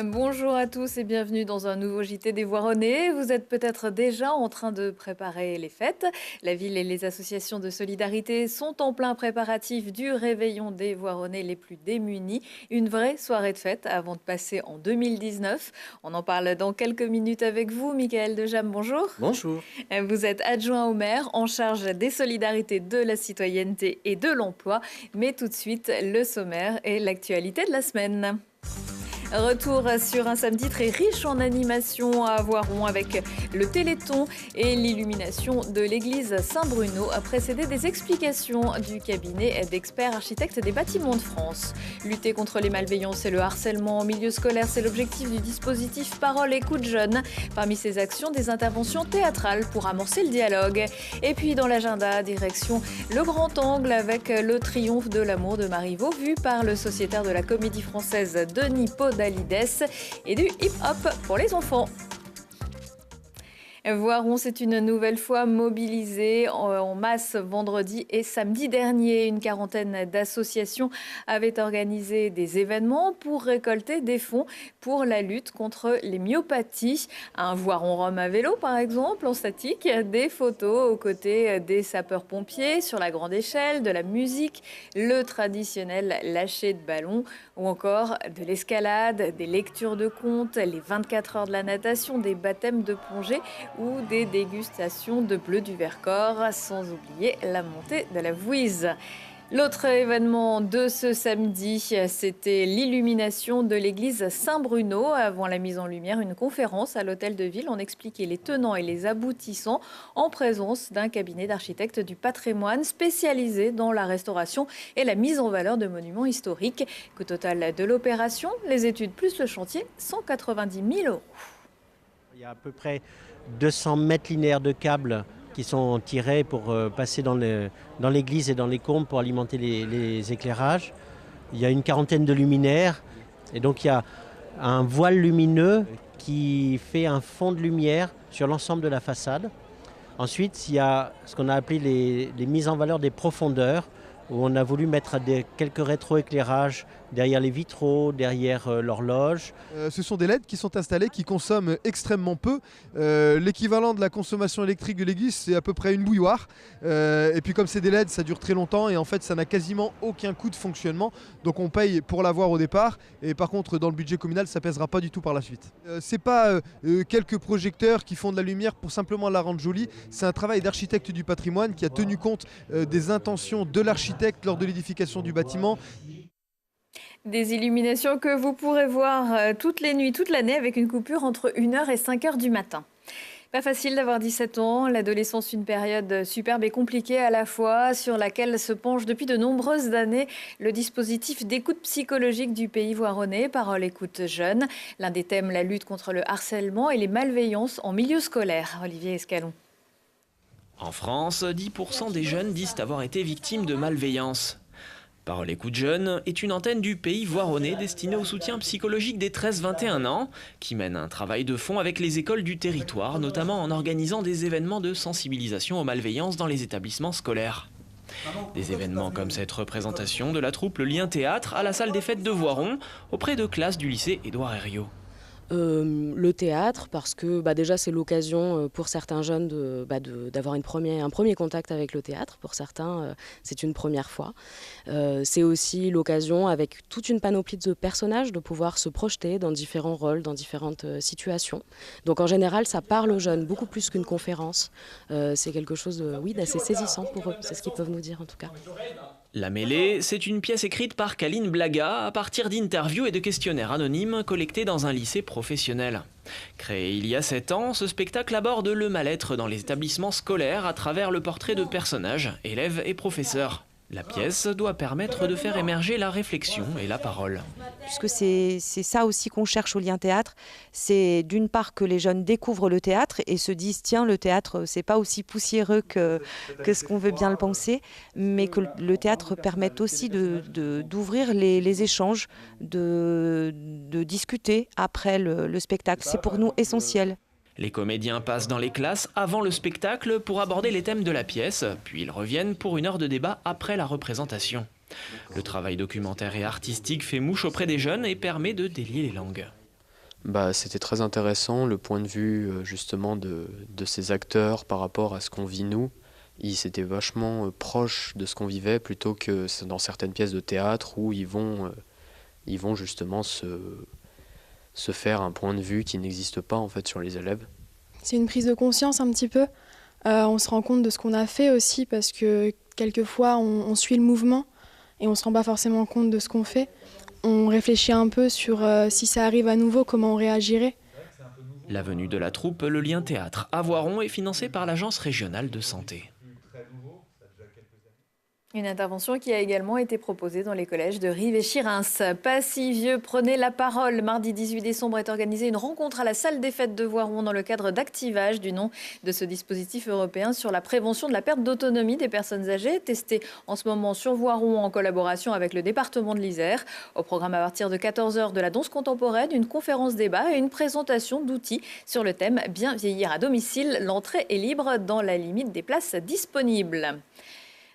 Bonjour à tous et bienvenue dans un nouveau JT des Voironnais. Vous êtes peut-être déjà en train de préparer les fêtes. La ville et les associations de solidarité sont en plein préparatif du réveillon des Voironnais les plus démunis. Une vraie soirée de fête avant de passer en 2019. On en parle dans quelques minutes avec vous. Michael Dejam, bonjour. Bonjour. Vous êtes adjoint au maire en charge des solidarités, de la citoyenneté et de l'emploi. Mais tout de suite, le sommaire et l'actualité de la semaine. Retour sur un samedi très riche en animations à Voiron avec le Téléthon et l'illumination de l'église Saint-Bruno a précédé des explications du cabinet d'experts architectes des bâtiments de France. Lutter contre les malveillances et le harcèlement en milieu scolaire, c'est l'objectif du dispositif Parole Écoute Jeune. Parmi ces actions, des interventions théâtrales pour amorcer le dialogue. Et puis dans l'agenda, direction le Grand Angle avec le triomphe de l'amour de Marivaux vu par le sociétaire de la Comédie Française Denis Podalides et du hip-hop pour les enfants. Voiron s'est une nouvelle fois mobilisé en masse vendredi et samedi dernier. Une quarantaine d'associations avaient organisé des événements pour récolter des fonds pour la lutte contre les myopathies. Un Voiron-Rome à vélo, par exemple, en statique, des photos aux côtés des sapeurs-pompiers sur la grande échelle, de la musique, le traditionnel lâcher de ballon ou encore de l'escalade, des lectures de contes, les 24 heures de la natation, des baptêmes de plongée ou des dégustations de bleu du Vercors, sans oublier la montée de la Vouise. L'autre événement de ce samedi, c'était l'illumination de l'église Saint-Bruno. Avant la mise en lumière, une conférence à l'hôtel de ville. On expliquait les tenants et les aboutissants en présence d'un cabinet d'architectes du patrimoine spécialisé dans la restauration et la mise en valeur de monuments historiques. Coût total de l'opération, les études plus le chantier, 190 000 €. Il y a à peu près 200 mètres linéaires de câbles qui sont tirés pour passer dans l'église et dans les combles pour alimenter les éclairages. Il y a une quarantaine de luminaires et donc il y a un voile lumineux qui fait un fond de lumière sur l'ensemble de la façade. Ensuite, il y a ce qu'on a appelé les mises en valeur des profondeurs, où on a voulu mettre quelques rétroéclairages derrière les vitraux, derrière l'horloge. Ce sont des LED qui sont installés, qui consomment extrêmement peu. L'équivalent de la consommation électrique de l'église, c'est à peu près une bouilloire. Et puis comme c'est des LED, ça dure très longtemps et en fait ça n'a quasiment aucun coût de fonctionnement. Donc on paye pour l'avoir au départ et par contre dans le budget communal, ça pèsera pas du tout par la suite. C'est pas quelques projecteurs qui font de la lumière pour simplement la rendre jolie. C'est un travail d'architecte du patrimoine qui a tenu compte des intentions de l'architecte lors de l'édification du bâtiment. Des illuminations que vous pourrez voir toutes les nuits, toute l'année avec une coupure entre 1h et 5h du matin. Pas facile d'avoir 17 ans, l'adolescence une période superbe et compliquée à la fois sur laquelle se penche depuis de nombreuses années le dispositif d'écoute psychologique du pays voironnais, Parole Écoute Jeune. L'un des thèmes, la lutte contre le harcèlement et les malveillances en milieu scolaire. Olivier Escalon. En France, 10% des jeunes disent avoir été victimes de malveillance. Parole Écoute Jeune est une antenne du pays voironnais destinée au soutien psychologique des 13-21 ans, qui mène un travail de fond avec les écoles du territoire, notamment en organisant des événements de sensibilisation aux malveillances dans les établissements scolaires. Des événements comme cette représentation de la troupe Le Lien Théâtre à la salle des fêtes de Voiron, auprès de classes du lycée Édouard Herriot. Le théâtre, parce que déjà c'est l'occasion pour certains jeunes d'avoir un premier contact avec le théâtre. Pour certains, c'est une première fois. C'est aussi l'occasion, avec toute une panoplie de personnages, de pouvoir se projeter dans différents rôles, dans différentes situations. Donc en général, ça parle aux jeunes, beaucoup plus qu'une conférence. C'est quelque chose d'assez saisissant pour eux, c'est ce qu'ils peuvent nous dire en tout cas. La Mêlée, c'est une pièce écrite par Kaline Blaga à partir d'interviews et de questionnaires anonymes collectés dans un lycée professionnel. Créé il y a 7 ans, ce spectacle aborde le mal-être dans les établissements scolaires à travers le portrait de personnages, élèves et professeurs. La pièce doit permettre de faire émerger la réflexion et la parole. Puisque c'est ça aussi qu'on cherche au Lien Théâtre, c'est d'une part que les jeunes découvrent le théâtre et se disent tiens, le théâtre c'est pas aussi poussiéreux que ce qu'on veut bien le penser, mais que le théâtre permette aussi d'ouvrir les échanges, de discuter après le spectacle. C'est pour nous essentiel. Les comédiens passent dans les classes avant le spectacle pour aborder les thèmes de la pièce, puis ils reviennent pour une heure de débat après la représentation. Le travail documentaire et artistique fait mouche auprès des jeunes et permet de délier les langues. C'était très intéressant, le point de vue justement de ces acteurs par rapport à ce qu'on vit nous. Ils étaient vachement proches de ce qu'on vivait plutôt que dans certaines pièces de théâtre où ils vont justement se faire un point de vue qui n'existe pas en fait sur les élèves. C'est une prise de conscience un petit peu. On se rend compte de ce qu'on a fait aussi parce que quelquefois on suit le mouvement et on ne se rend pas forcément compte de ce qu'on fait. On réfléchit un peu sur si ça arrive à nouveau, comment on réagirait. La venue de la troupe Le Lien Théâtre à Voiron est financée par l'Agence régionale de santé. Une intervention qui a également été proposée dans les collèges de Rives et Chirins. Pas si vieux, prenez la parole. Mardi 18 décembre est organisée une rencontre à la salle des fêtes de Voiron dans le cadre d'Activage, du nom de ce dispositif européen sur la prévention de la perte d'autonomie des personnes âgées, testé en ce moment sur Voiron en collaboration avec le département de l'Isère. Au programme à partir de 14h de la danse contemporaine, une conférence débat et une présentation d'outils sur le thème « Bien vieillir à domicile ». L'entrée est libre dans la limite des places disponibles.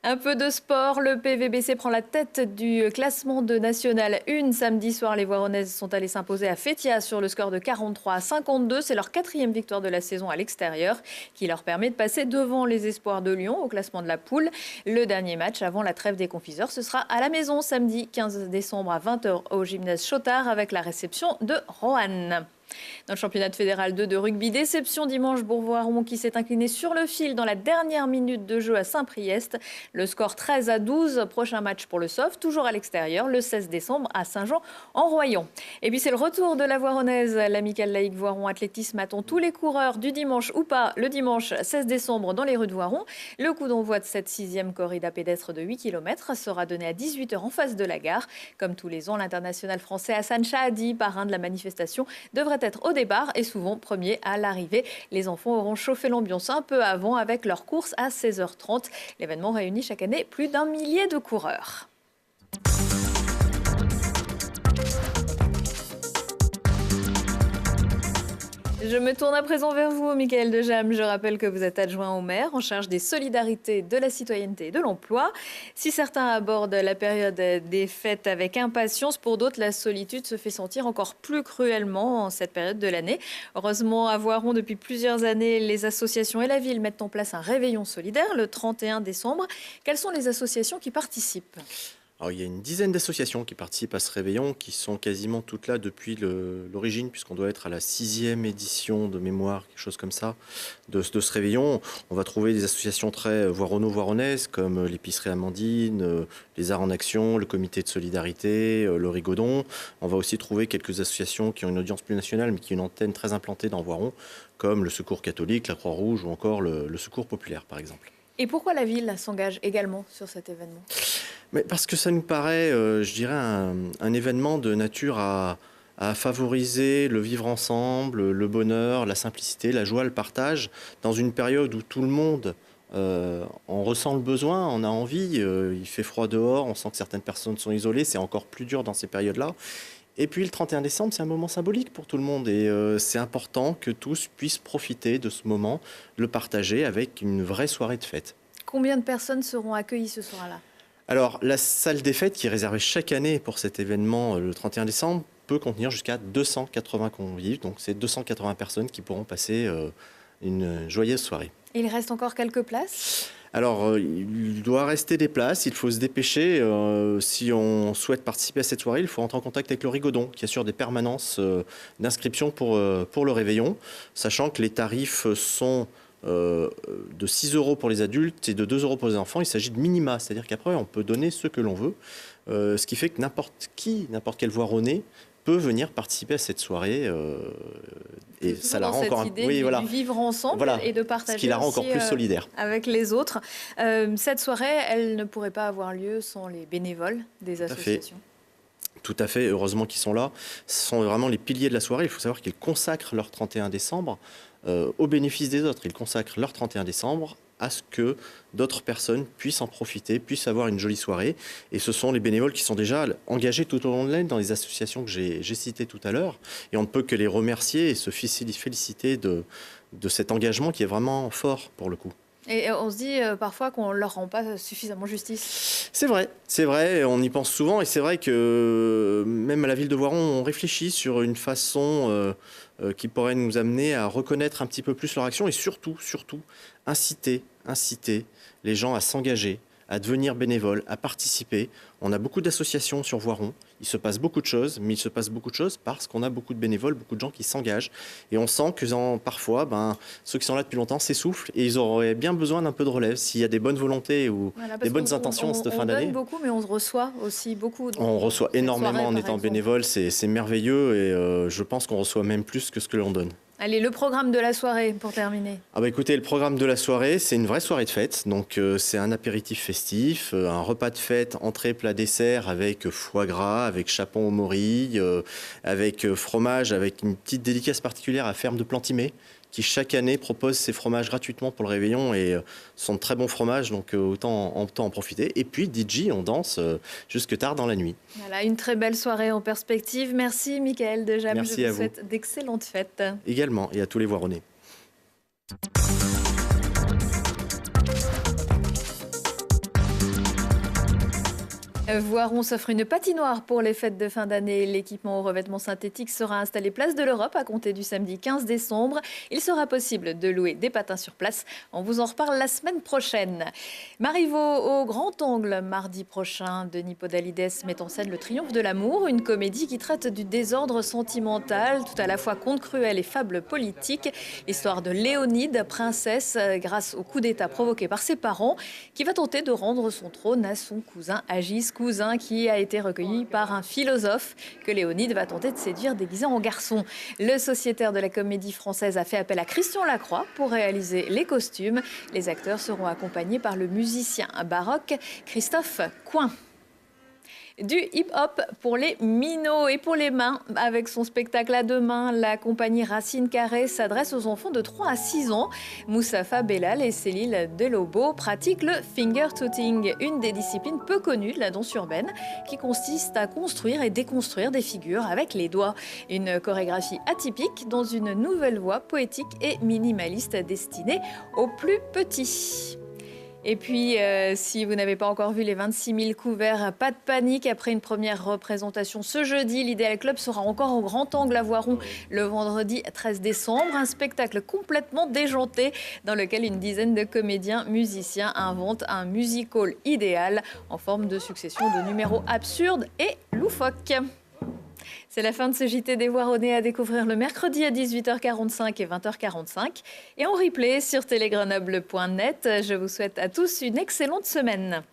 Un peu de sport, le PVBC prend la tête du classement de National 1. Samedi soir, les Voironnaises sont allées s'imposer à Fétia sur le score de 43-52. C'est leur 4e victoire de la saison à l'extérieur qui leur permet de passer devant les Espoirs de Lyon au classement de la poule. Le dernier match avant la trêve des confiseurs, ce sera à la maison samedi 15 décembre à 20h au gymnase Chotard avec la réception de Roanne. Dans le championnat fédéral 2 de rugby, déception dimanche, Bourg-Voiron qui s'est incliné sur le fil dans la dernière minute de jeu à Saint-Priest. Le score 13-12, prochain match pour le SOF, toujours à l'extérieur, le 16 décembre à Saint-Jean-en-Royon. Et puis c'est le retour de la Voironnaise. L'amicale laïque Voiron Athlétisme attend tous les coureurs du dimanche ou pas le dimanche 16 décembre dans les rues de Voiron. Le coup d'envoi de cette 6e corrida pédestre de 8 km sera donné à 18h en face de la gare. Comme tous les ans, l'international français Hassan Chahadi, parrain de la manifestation, devrait être au départ et souvent premier à l'arrivée. Les enfants auront chauffé l'ambiance un peu avant avec leur course à 16h30. L'événement réunit chaque année plus d'1 millier de coureurs. Je me tourne à présent vers vous, Michael Dejam. Je rappelle que vous êtes adjoint au maire en charge des solidarités, de la citoyenneté et de l'emploi. Si certains abordent la période des fêtes avec impatience, pour d'autres, la solitude se fait sentir encore plus cruellement en cette période de l'année. Heureusement, à Voiron, depuis plusieurs années, les associations et la ville mettent en place un réveillon solidaire le 31 décembre. Quelles sont les associations qui participent ? Alors, il y a une dizaine d'associations qui participent à ce réveillon, qui sont quasiment toutes là depuis l'origine, puisqu'on doit être à la 6e édition de mémoire, quelque chose comme ça, de ce réveillon. On va trouver des associations très voironno-voironnaises, comme l'épicerie Amandine, les Arts en Action, le comité de solidarité, le Rigodon. On va aussi trouver quelques associations qui ont une audience plus nationale, mais qui ont une antenne très implantée dans Voiron, comme le Secours catholique, la Croix-Rouge ou encore le Secours populaire, par exemple. Et pourquoi la ville s'engage également sur cet événement ? Mais parce que ça nous paraît, je dirais, un événement de nature à favoriser le vivre ensemble, le bonheur, la simplicité, la joie, le partage, dans une période où tout le monde en ressent le besoin, on a envie, il fait froid dehors, on sent que certaines personnes sont isolées, c'est encore plus dur dans ces périodes-là. Et puis le 31 décembre, c'est un moment symbolique pour tout le monde et c'est important que tous puissent profiter de ce moment, le partager avec une vraie soirée de fête. Combien de personnes seront accueillies ce soir-là ? Alors, la salle des fêtes, qui est réservée chaque année pour cet événement le 31 décembre, peut contenir jusqu'à 280 convives. Donc, c'est 280 personnes qui pourront passer une joyeuse soirée. Il reste encore quelques places ? Alors, il doit rester des places, il faut se dépêcher. Si on souhaite participer à cette soirée, il faut rentrer en contact avec le Rigodon, qui assure des permanences d'inscription pour le réveillon, sachant que les tarifs sont de 6 € pour les adultes et de 2 € pour les enfants. Il s'agit de minima, c'est-à-dire qu'après, on peut donner ce que l'on veut, ce qui fait que n'importe quel Voironnais peut venir participer à cette soirée et ça la rend encore de vivre ensemble et de partager, ce qui la rend encore plus solidaire avec les autres. Cette soirée, elle ne pourrait pas avoir lieu sans les bénévoles des associations. Tout à fait, heureusement qu'ils sont là. Ce sont vraiment les piliers de la soirée. Il faut savoir qu'ils consacrent leur 31 décembre au bénéfice des autres. Ils consacrent leur 31 décembre à ce que d'autres personnes puissent en profiter, puissent avoir une jolie soirée. Et ce sont les bénévoles qui sont déjà engagés tout au long de l'année dans les associations que j'ai citées tout à l'heure. Et on ne peut que les remercier et se féliciter de cet engagement qui est vraiment fort pour le coup. Et on se dit parfois qu'on ne leur rend pas suffisamment justice. C'est vrai, on y pense souvent et c'est vrai que même à la ville de Voiron, on réfléchit sur une façon qui pourrait nous amener à reconnaître un petit peu plus leur action et surtout, inciter les gens à s'engager, à devenir bénévoles, à participer. On a beaucoup d'associations sur Voiron. Il se passe beaucoup de choses, mais il se passe beaucoup de choses parce qu'on a beaucoup de bénévoles, beaucoup de gens qui s'engagent. Et on sent que parfois, ceux qui sont là depuis longtemps s'essoufflent et ils auraient bien besoin d'un peu de relève. S'il y a des bonnes volontés ou des bonnes intentions cette fin d'année. On donne beaucoup, mais on reçoit aussi beaucoup. On reçoit énormément en étant bénévole, c'est merveilleux et je pense qu'on reçoit même plus que ce que l'on donne. Allez, le programme de la soirée pour terminer. Écoutez, le programme de la soirée, c'est une vraie soirée de fête. Donc c'est un apéritif festif, un repas de fête, entrée, plat, dessert avec foie gras, avec chapon aux morilles, avec fromage, avec une petite dédicace particulière à Ferme de Plantimé, qui chaque année propose ses fromages gratuitement pour le réveillon et sont de très bons fromages, donc autant en profiter. Et puis DJ, on danse jusque tard dans la nuit. Voilà, une très belle soirée en perspective. Merci Michael Dejam, je vous souhaite d'excellentes fêtes. Également, et à tous les Voironnais. Voiron s'offre une patinoire pour les fêtes de fin d'année. L'équipement au revêtement synthétique sera installé place de l'Europe à compter du samedi 15 décembre. Il sera possible de louer des patins sur place. On vous en reparle la semaine prochaine. Marivaux au Grand Angle, mardi prochain. Denis Podalides met en scène Le Triomphe de l'amour, une comédie qui traite du désordre sentimental, tout à la fois conte cruel et fable politique. L'histoire de Léonide, princesse, grâce au coup d'État provoqué par ses parents, qui va tenter de rendre son trône à son cousin Agis, cousin qui a été recueilli par un philosophe que Léonide va tenter de séduire déguisé en garçon. Le sociétaire de la comédie française a fait appel à Christian Lacroix pour réaliser les costumes. Les acteurs seront accompagnés par le musicien baroque Christophe Coin. Du hip-hop pour les minots et pour les mains. Avec son spectacle à deux mains, la compagnie Racine Carrée s'adresse aux enfants de 3 à 6 ans. Moussafa Bellal et Céline Delobo pratiquent le finger-tooting, une des disciplines peu connues de la danse urbaine qui consiste à construire et déconstruire des figures avec les doigts. Une chorégraphie atypique dans une nouvelle voie poétique et minimaliste destinée aux plus petits. Et puis, si vous n'avez pas encore vu les 26 000 couverts, pas de panique. Après une première représentation ce jeudi, l'Idéal Club sera encore au Grand Angle à Voiron le vendredi 13 décembre. Un spectacle complètement déjanté dans lequel une dizaine de comédiens musiciens inventent un musical idéal en forme de succession de numéros absurdes et loufoques. C'est la fin de ce JT des Voironnais à découvrir le mercredi à 18h45 et 20h45 et en replay sur télégrenoble.net. Je vous souhaite à tous une excellente semaine.